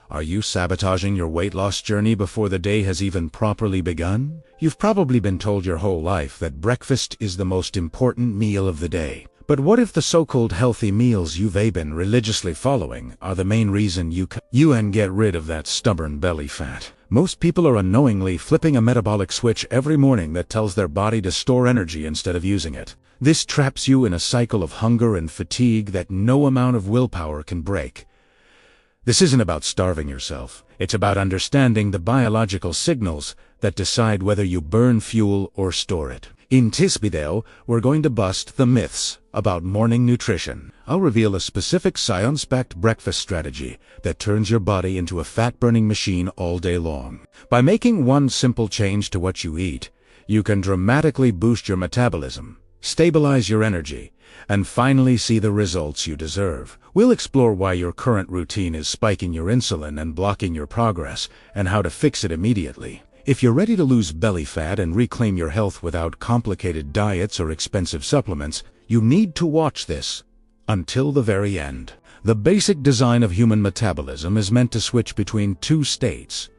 Are you sabotaging your weight loss journey before the day has even properly begun? You've probably been told your whole life that breakfast is the most important meal of the day. But what if the so-called healthy meals you've been religiously following are the main reason you can get rid of that stubborn belly fat? Most people are unknowingly flipping a metabolic switch every morning that tells their body to store energy instead of using it. This traps you in a cycle of hunger and fatigue that no amount of willpower can break. This isn't about starving yourself. It's about understanding the biological signals that decide whether you burn fuel or store it. In this video, we're going to bust the myths about morning nutrition. I'll reveal a specific science-backed breakfast strategy that turns your body into a fat-burning machine all day long. By making one simple change to what you eat, you can dramatically boost your metabolism, stabilize your energy, and finally see the results you deserve. We'll explore why your current routine is spiking your insulin and blocking your progress, and how to fix it immediately. If you're ready to lose belly fat and reclaim your health without complicated diets or expensive supplements, you need to watch this until the very end. The basic design of human metabolism is meant to switch between two states: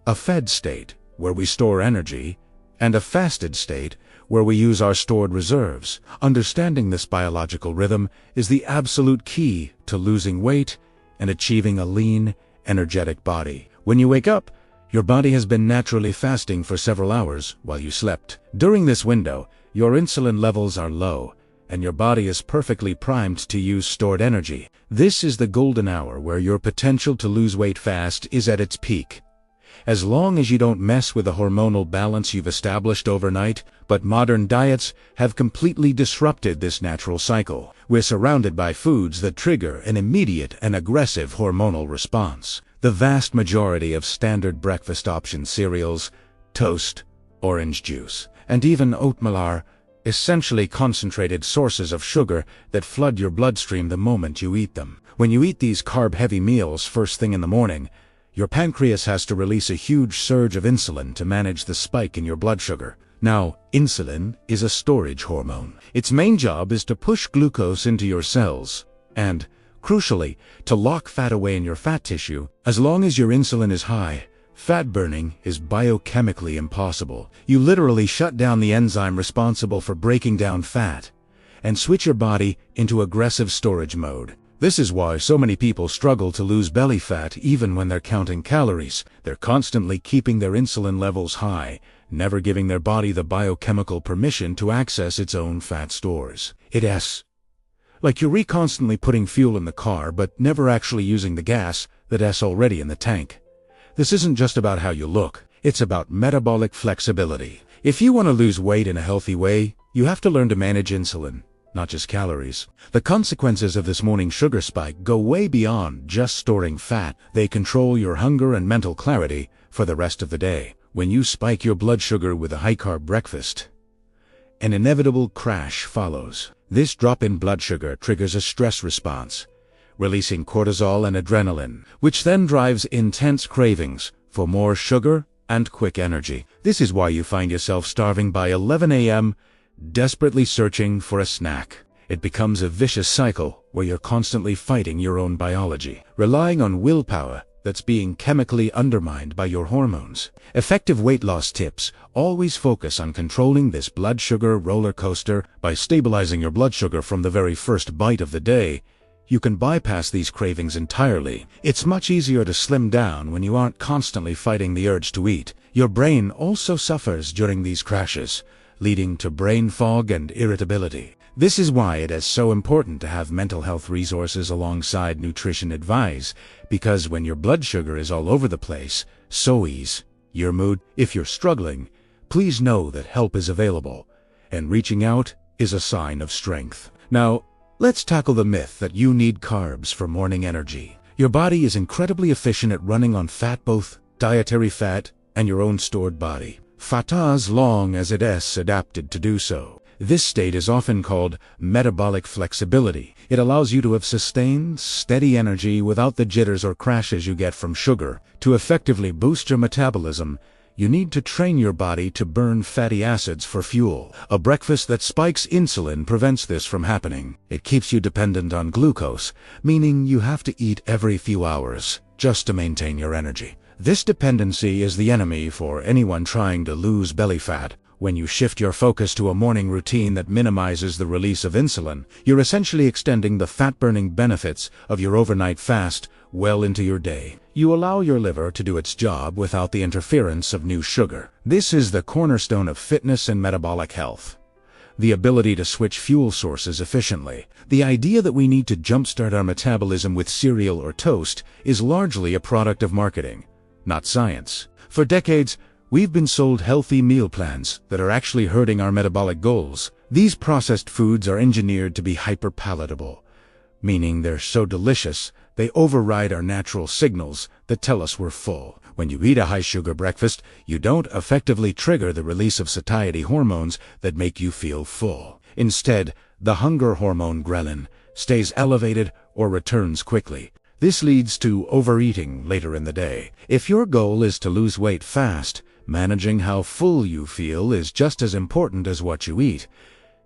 a fed state, where we store energy, and a fasted state, where we use our stored reserves. Understanding this biological rhythm is the absolute key to losing weight and achieving a lean, energetic body. When you wake up, your body has been naturally fasting for several hours while you slept. During this window, your insulin levels are low, and your body is perfectly primed to use stored energy. This is the golden hour where your potential to lose weight fast is at its peak. As long as you don't mess with the hormonal balance you've established overnight, but modern diets have completely disrupted this natural cycle. We're surrounded by foods that trigger an immediate and aggressive hormonal response. The vast majority of standard breakfast options, cereals, toast, orange juice, and even oatmeal are essentially concentrated sources of sugar that flood your bloodstream the moment you eat them. When you eat these carb-heavy meals first thing in the morning, your pancreas has to release a huge surge of insulin to manage the spike in your blood sugar. Now, insulin is a storage hormone. Its main job is to push glucose into your cells and, crucially, to lock fat away in your fat tissue. As long as your insulin is high, fat burning is biochemically impossible. You literally shut down the enzyme responsible for breaking down fat and switch your body into aggressive storage mode. This is why so many people struggle to lose belly fat even when they're counting calories. They're constantly keeping their insulin levels high, never giving their body the biochemical permission to access its own fat stores. It's like you're constantly putting fuel in the car but never actually using the gas that's already in the tank. This isn't just about how you look, it's about metabolic flexibility. If you want to lose weight in a healthy way, you have to learn to manage insulin, not just calories. The consequences of this morning sugar spike go way beyond just storing fat. They control your hunger and mental clarity for the rest of the day. When you spike your blood sugar with a high-carb breakfast, an inevitable crash follows. This drop in blood sugar triggers a stress response, releasing cortisol and adrenaline, which then drives intense cravings for more sugar and quick energy. This is why you find yourself starving by 11 a.m., desperately searching for a snack. It becomes a vicious cycle where you're constantly fighting your own biology, relying on willpower that's being chemically undermined by your hormones. Effective weight loss tips always focus on controlling this blood sugar roller coaster. By stabilizing your blood sugar from the very first bite of the day, you can bypass these cravings entirely. It's much easier to slim down when you aren't constantly fighting the urge to eat. Your brain also suffers during these crashes, leading to brain fog and irritability. This is why it is so important to have mental health resources alongside nutrition advice, because when your blood sugar is all over the place, so is your mood. If you're struggling, please know that help is available, and reaching out is a sign of strength. Now, let's tackle the myth that you need carbs for morning energy. Your body is incredibly efficient at running on fat, both dietary fat and your own stored body fat, as long as it is adapted to do so. This state is often called metabolic flexibility. It allows you to have sustained, steady energy without the jitters or crashes you get from sugar. To effectively boost your metabolism, you need to train your body to burn fatty acids for fuel. A breakfast that spikes insulin prevents this from happening. It keeps you dependent on glucose, meaning you have to eat every few hours. just to maintain your energy. This dependency is the enemy for anyone trying to lose belly fat. When you shift your focus to a morning routine that minimizes the release of insulin, you're essentially extending the fat-burning benefits of your overnight fast well into your day. You allow your liver to do its job without the interference of new sugar. This is the cornerstone of fitness and metabolic health. The ability to switch fuel sources efficiently. The idea that we need to jumpstart our metabolism with cereal or toast is largely a product of marketing, not science. For decades, we've been sold healthy meal plans that are actually hurting our metabolic goals. These processed foods are engineered to be hyper-palatable, meaning they're so delicious they override our natural signals that tell us we're full. When you eat a high-sugar breakfast, you don't effectively trigger the release of satiety hormones that make you feel full. Instead, the hunger hormone ghrelin stays elevated or returns quickly. This leads to overeating later in the day. If your goal is to lose weight fast, managing how full you feel is just as important as what you eat.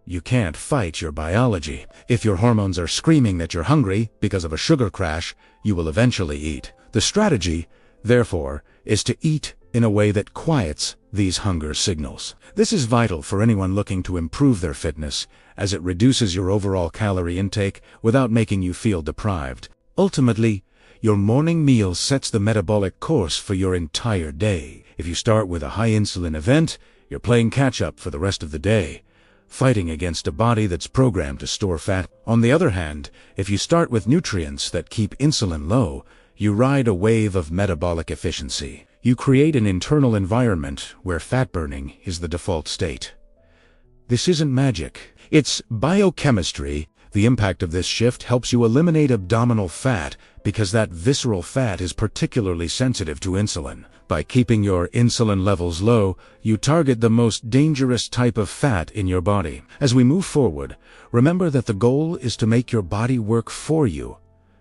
You can't fight your biology. If your hormones are screaming that you're hungry because of a sugar crash, you will eventually eat. The strategy, therefore, is to eat in a way that quiets these hunger signals. This is vital for anyone looking to improve their fitness, as it reduces your overall calorie intake without making you feel deprived. Ultimately, your morning meal sets the metabolic course for your entire day. If you start with a high insulin event, you're playing catch-up for the rest of the day, fighting against a body that's programmed to store fat. On the other hand, if you start with nutrients that keep insulin low, you ride a wave of metabolic efficiency. You create an internal environment where fat burning is the default state. This isn't magic. It's biochemistry. The impact of this shift helps you eliminate abdominal fat because that visceral fat is particularly sensitive to insulin. By keeping your insulin levels low, you target the most dangerous type of fat in your body. As we move forward, remember that the goal is to make your body work for you,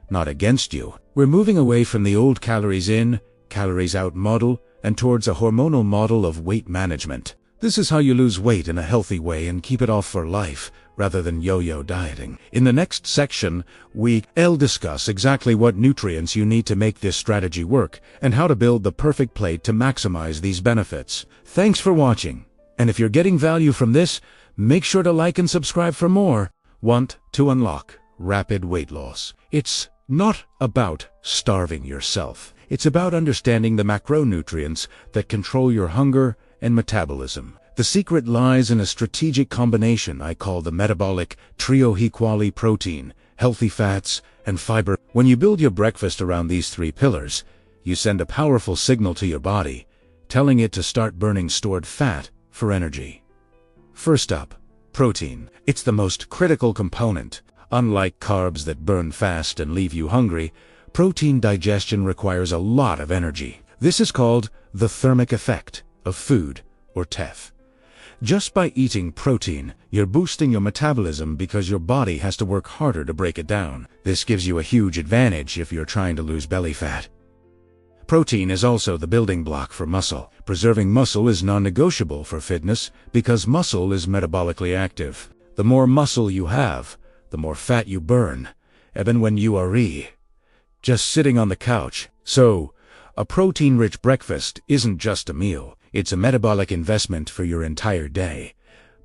not against you. We're moving away from the old calories in, calories out model and towards a hormonal model of weight management. This is how you lose weight in a healthy way and keep it off for life, rather than yo-yo dieting. In the next section, we'll discuss exactly what nutrients you need to make this strategy work and how to build the perfect plate to maximize these benefits. Thanks for watching. And if you're getting value from this, make sure to like and subscribe for more. Want to unlock rapid weight loss? It's not about starving yourself. It's about understanding the macronutrients that control your hunger and metabolism. The secret lies in a strategic combination I call the metabolic trio: quality protein, healthy fats, and fiber. When you build your breakfast around these three pillars, you send a powerful signal to your body, telling it to start burning stored fat for energy. First up, protein. It's the most critical component. Unlike carbs that burn fast and leave you hungry, protein digestion requires a lot of energy. This is called the thermic effect of food, or TEF. Just by eating protein, you're boosting your metabolism because your body has to work harder to break it down. This gives you a huge advantage if you're trying to lose belly fat. Protein is also the building block for muscle. Preserving muscle is non-negotiable for fitness because muscle is metabolically active. The more muscle you have, the more fat you burn, even when you are just sitting on the couch. So, a protein-rich breakfast isn't just a meal. It's a metabolic investment for your entire day.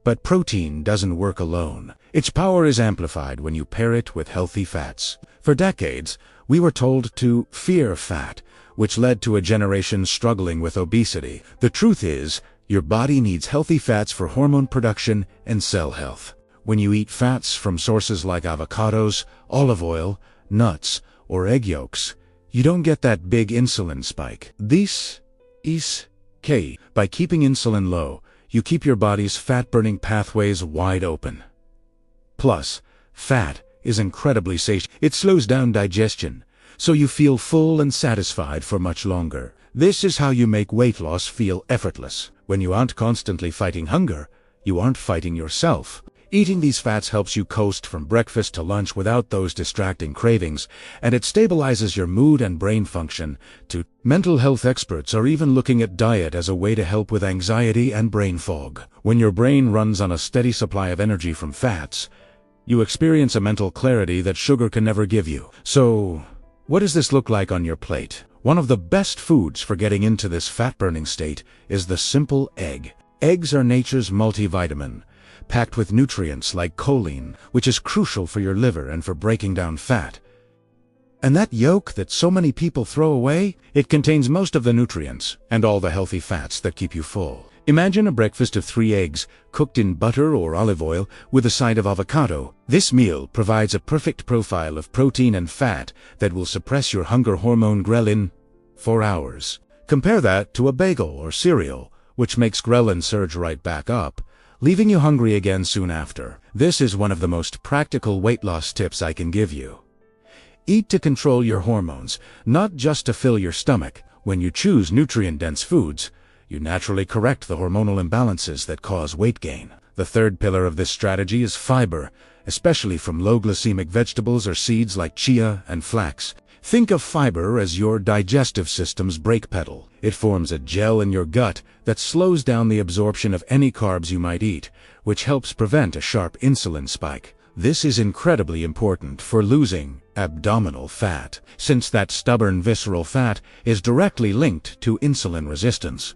But protein doesn't work alone. Its power is amplified when you pair it with healthy fats. For decades, we were told to fear fat, which led to a generation struggling with obesity. The truth is, your body needs healthy fats for hormone production and cell health. When you eat fats from sources like avocados, olive oil, nuts, or egg yolks, you don't get that big insulin spike. This is key. By keeping insulin low, you keep your body's fat-burning pathways wide open. Plus, fat is incredibly satiating. It slows down digestion, so you feel full and satisfied for much longer. This is how you make weight loss feel effortless. When you aren't constantly fighting hunger, you aren't fighting yourself. Eating these fats helps you coast from breakfast to lunch without those distracting cravings, and it stabilizes your mood and brain function too. Mental health experts are even looking at diet as a way to help with anxiety and brain fog. When your brain runs on a steady supply of energy from fats, you experience a mental clarity that sugar can never give you. So, What does this look like on your plate? One of the best foods for getting into this fat-burning state is the simple egg. Eggs are nature's multivitamin, packed with nutrients like choline, which is crucial for your liver and for breaking down fat. And that yolk that so many people throw away, it contains most of the nutrients and all the healthy fats that keep you full. Imagine a breakfast of 3 eggs cooked in butter or olive oil with a side of avocado. This meal provides a perfect profile of protein and fat that will suppress your hunger hormone ghrelin for hours. Compare that to a bagel or cereal, which makes ghrelin surge right back up, leaving you hungry again soon after. This is one of the most practical weight loss tips I can give you. Eat to control your hormones, not just to fill your stomach. When you choose nutrient-dense foods, you naturally correct the hormonal imbalances that cause weight gain. The third pillar of this strategy is fiber, especially from low-glycemic vegetables or seeds like chia and flax. Think of fiber as your digestive system's brake pedal. It forms a gel in your gut that slows down the absorption of any carbs you might eat, which helps prevent a sharp insulin spike. This is incredibly important for losing abdominal fat, since that stubborn visceral fat is directly linked to insulin resistance.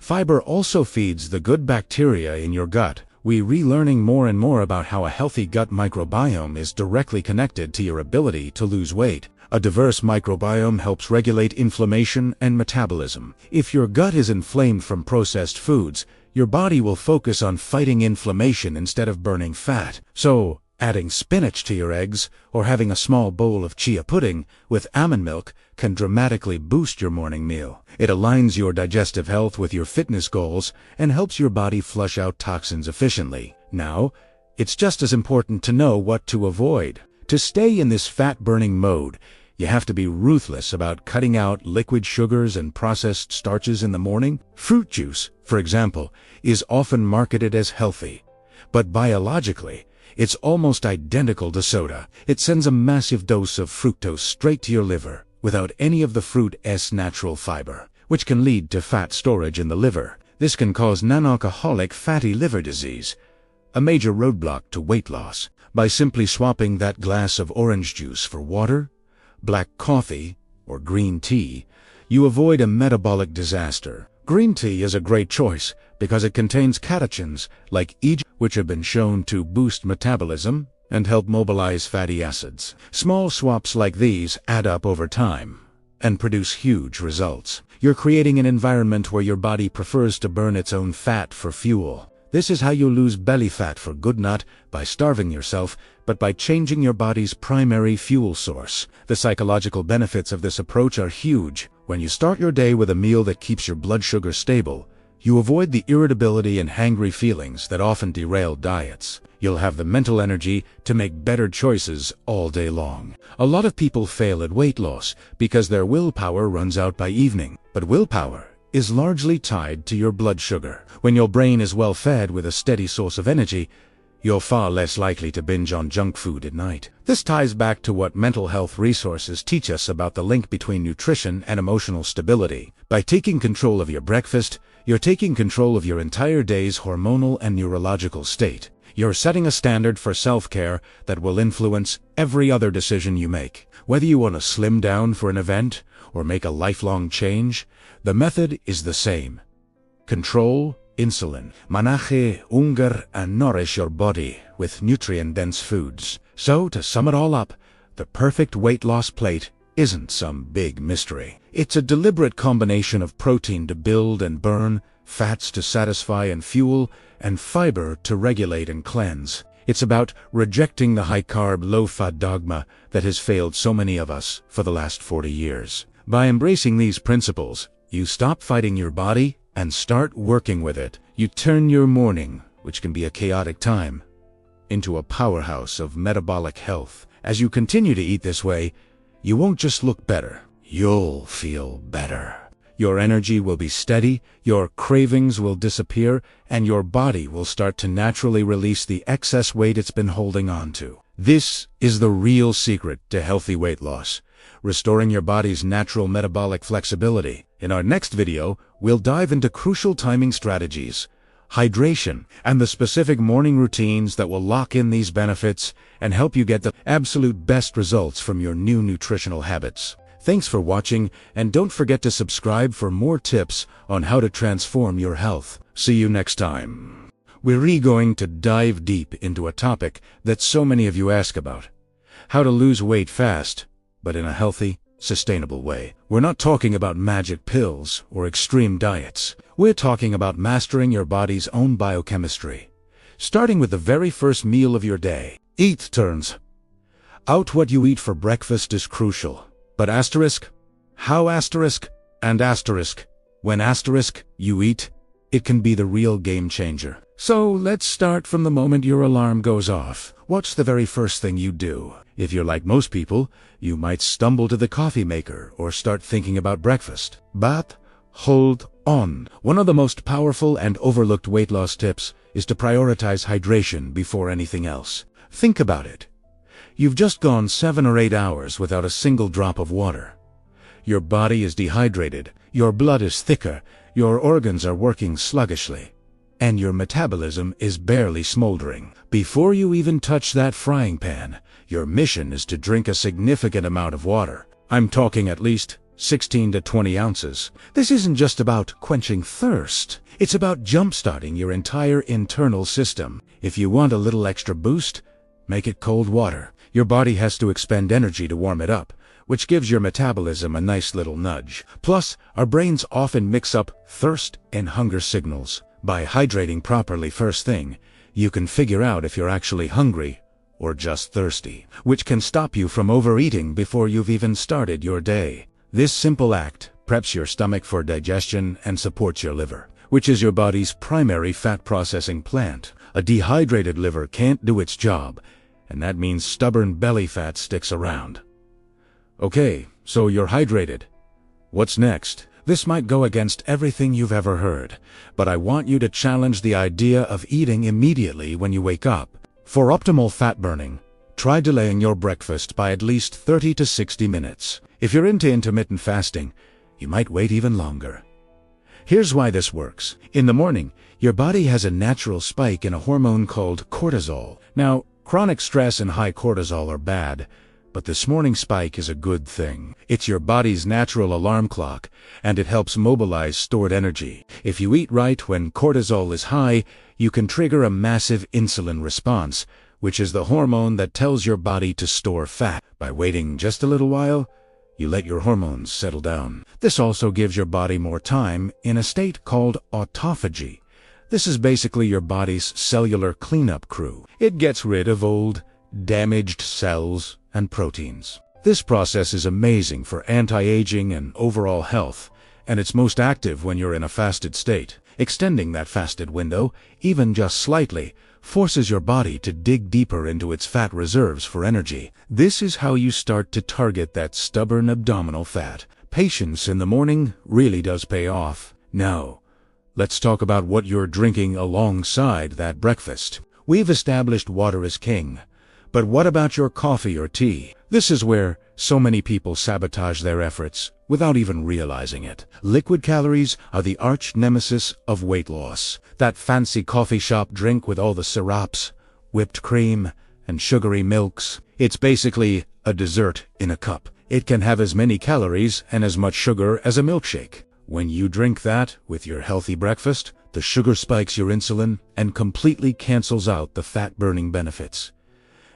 Fiber also feeds the good bacteria in your gut. We're relearning more and more about how a healthy gut microbiome is directly connected to your ability to lose weight. A diverse microbiome helps regulate inflammation and metabolism. If your gut is inflamed from processed foods, your body will focus on fighting inflammation instead of burning fat. So, adding spinach to your eggs or having a small bowl of chia pudding with almond milk can dramatically boost your morning meal. It aligns your digestive health with your fitness goals and helps your body flush out toxins efficiently. Now, it's just as important to know what to avoid. To stay in this fat-burning mode, you have to be ruthless about cutting out liquid sugars and processed starches in the morning. Fruit juice, for example, is often marketed as healthy, but biologically, it's almost identical to soda. It sends a massive dose of fructose straight to your liver, without any of the fruit's natural fiber, which can lead to fat storage in the liver. This can cause non-alcoholic fatty liver disease, a major roadblock to weight loss. By simply swapping that glass of orange juice for water, black coffee, or green tea, you avoid a metabolic disaster. Green tea is a great choice because it contains catechins like EG, which have been shown to boost metabolism and help mobilize fatty acids. Small swaps like these add up over time and produce huge results. You're creating an environment where your body prefers to burn its own fat for fuel. This is how you lose belly fat for good, not by starving yourself, but by changing your body's primary fuel source. The psychological benefits of this approach are huge. When you start your day with a meal that keeps your blood sugar stable, you avoid the irritability and hangry feelings that often derail diets. You'll have the mental energy to make better choices all day long. A lot of people fail at weight loss because their willpower runs out by evening. But willpower is largely tied to your blood sugar. When your brain is well fed with a steady source of energy, you're far less likely to binge on junk food at night. This ties back to what mental health resources teach us about the link between nutrition and emotional stability. By taking control of your breakfast, you're taking control of your entire day's hormonal and neurological state. You're setting a standard for self-care that will influence every other decision you make. Whether you want to slim down for an event or make a lifelong change, the method is the same. Control insulin, manage hunger, and nourish your body with nutrient-dense foods. So, to sum it all up, the perfect weight loss plate isn't some big mystery. It's a deliberate combination of protein to build and burn, fats to satisfy and fuel, and fiber to regulate and cleanse. It's about rejecting the high-carb, low-fat dogma that has failed so many of us for the last 40 years. By embracing these principles, you stop fighting your body and start working with it. You turn your morning, which can be a chaotic time, into a powerhouse of metabolic health. As you continue to eat this way, you won't just look better, you'll feel better. Your energy will be steady, your cravings will disappear, and your body will start to naturally release the excess weight it's been holding on to. This is the real secret to healthy weight loss, restoring your body's natural metabolic flexibility. In our next video, we'll dive into crucial timing strategies hydration, and the specific morning routines that will lock in these benefits and help you get the absolute best results from your new nutritional habits. Thanks for watching, and don't forget to subscribe for more tips on how to transform your health. See you next time. We're going to dive deep into a topic that so many of you ask about: how to lose weight fast, but in a healthy, sustainable way. We're not talking about magic pills or extreme diets. We're talking about mastering your body's own biochemistry, starting with the very first meal of your day. Eat turns out. What you eat for breakfast is crucial. But asterisk, how asterisk, and asterisk, when asterisk you eat, it can be the real game changer. So let's start from the moment your alarm goes off. What's the very first thing you do? If you're like most people, you might stumble to the coffee maker or start thinking about breakfast. But hold on. One of the most powerful and overlooked weight loss tips is to prioritize hydration before anything else. Think about it. You've just gone 7 or 8 hours without a single drop of water. Your body is dehydrated, your blood is thicker, your organs are working sluggishly, and your metabolism is barely smoldering. Before you even touch that frying pan, your mission is to drink a significant amount of water. I'm talking at least 16 to 20 ounces. This isn't just about quenching thirst. It's about jump-starting your entire internal system. If you want a little extra boost, make it cold water. Your body has to expend energy to warm it up, which gives your metabolism a nice little nudge. Plus, our brains often mix up thirst and hunger signals. By hydrating properly first thing, you can figure out if you're actually hungry or just thirsty, which can stop you from overeating before you've even started your day. This simple act preps your stomach for digestion and supports your liver, which is your body's primary fat processing plant. A dehydrated liver can't do its job, and that means stubborn belly fat sticks around. Okay, so you're hydrated. What's next? This might go against everything you've ever heard, but I want you to challenge the idea of eating immediately when you wake up. For optimal fat burning, try delaying your breakfast by at least 30 to 60 minutes. If you're into intermittent fasting, you might wait even longer. Here's why this works. In the morning, your body has a natural spike in a hormone called cortisol. Now, chronic stress and high cortisol are bad, but this morning spike is a good thing. It's your body's natural alarm clock, and it helps mobilize stored energy. If you eat right when cortisol is high, you can trigger a massive insulin response, which is the hormone that tells your body to store fat. By waiting just a little while, you let your hormones settle down. This also gives your body more time in a state called autophagy. This is basically your body's cellular cleanup crew. It gets rid of old, damaged cells and proteins. This process is amazing for anti-aging and overall health, and it's most active when you're in a fasted state. Extending that fasted window, even just slightly, forces your body to dig deeper into its fat reserves for energy. This is how you start to target that stubborn abdominal fat. Patience in the morning really does pay off. Now, let's talk about what you're drinking alongside that breakfast. We've established water is king, but what about your coffee or tea? This is where so many people sabotage their efforts without even realizing it. Liquid calories are the arch nemesis of weight loss. That fancy coffee shop drink with all the syrups, whipped cream, and sugary milks. It's basically a dessert in a cup. It can have as many calories and as much sugar as a milkshake. When you drink that with your healthy breakfast, the sugar spikes your insulin and completely cancels out the fat-burning benefits.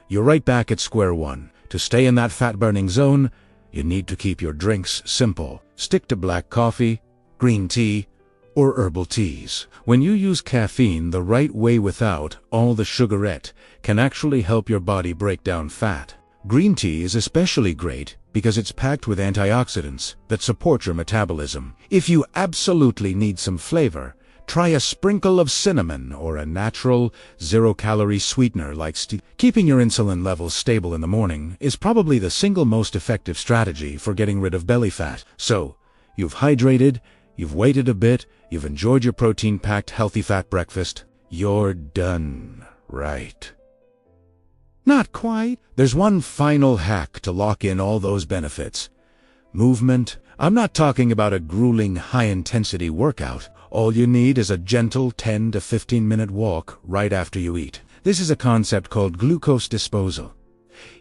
You're right back at square one. To stay in that fat-burning zone, you need to keep your drinks simple. Stick to black coffee, green tea, or herbal teas. When you use caffeine the right way without all the sugarette, can actually help your body break down fat. Green tea is especially great because it's packed with antioxidants that support your metabolism. If you absolutely need some flavor, try a sprinkle of cinnamon or a natural, zero-calorie sweetener like Keeping your insulin levels stable in the morning is probably the single most effective strategy for getting rid of belly fat. So, you've hydrated, you've waited a bit, you've enjoyed your protein-packed healthy fat breakfast. You're done, right? Not quite. There's one final hack to lock in all those benefits. Movement. I'm not talking about a grueling high-intensity workout. All you need is a gentle 10 to 15-minute walk right after you eat. This is a concept called glucose disposal.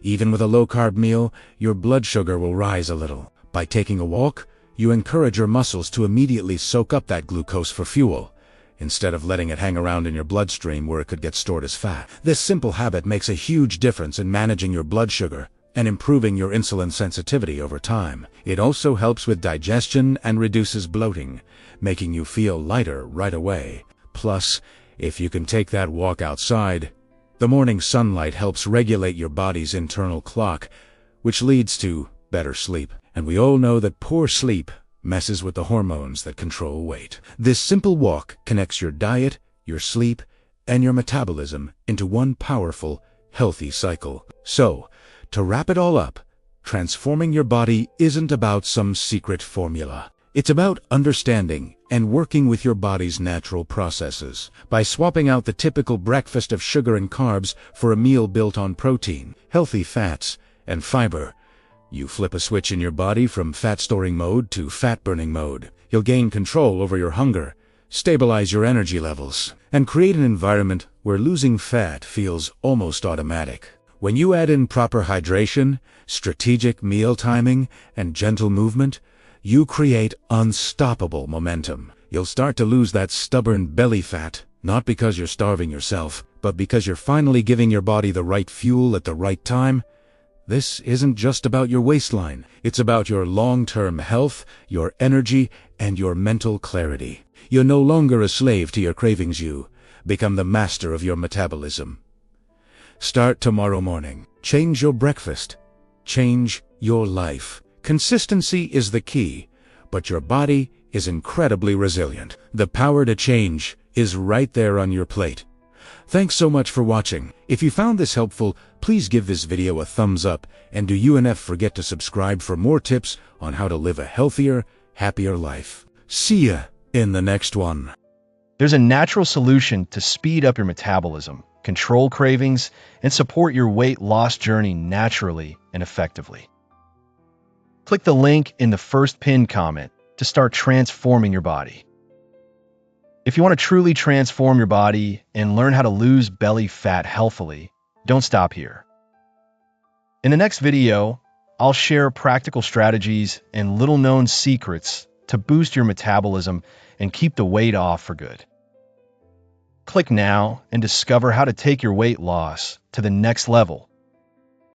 Even with a low-carb meal, your blood sugar will rise a little. By taking a walk, you encourage your muscles to immediately soak up that glucose for fuel, instead of letting it hang around in your bloodstream where it could get stored as fat. This simple habit makes a huge difference in managing your blood sugar and improving your insulin sensitivity over time. It also helps with digestion and reduces bloating, making you feel lighter right away. Plus, if you can take that walk outside, the morning sunlight helps regulate your body's internal clock, which leads to better sleep. And we all know that poor sleep messes with the hormones that control weight. This simple walk connects your diet, your sleep, and your metabolism into one powerful, healthy cycle. So, to wrap it all up, transforming your body isn't about some secret formula. It's about understanding and working with your body's natural processes. By swapping out the typical breakfast of sugar and carbs for a meal built on protein, healthy fats, and fiber, you flip a switch in your body from fat-storing mode to fat-burning mode. You'll gain control over your hunger, stabilize your energy levels, and create an environment where losing fat feels almost automatic. When you add in proper hydration, strategic meal timing, and gentle movement, you create unstoppable momentum. You'll start to lose that stubborn belly fat, not because you're starving yourself, but because you're finally giving your body the right fuel at the right time. This isn't just about your waistline. It's about your long-term health, your energy, and your mental clarity. You're no longer a slave to your cravings. You become the master of your metabolism. Start tomorrow morning. Change your breakfast. Change your life. Consistency is the key, but your body is incredibly resilient. The power to change is right there on your plate. Thanks so much for watching. If you found this helpful, please give this video a thumbs up, and do you and F forget to subscribe for more tips on how to live a healthier, happier life. See ya in the next one. There's a natural solution to speed up your metabolism, control cravings, and support your weight loss journey naturally and effectively. Click the link in the first pinned comment to start transforming your body. If you want to truly transform your body and learn how to lose belly fat healthily, don't stop here. In the next video, I'll share practical strategies and little-known secrets to boost your metabolism and keep the weight off for good. Click now and discover how to take your weight loss to the next level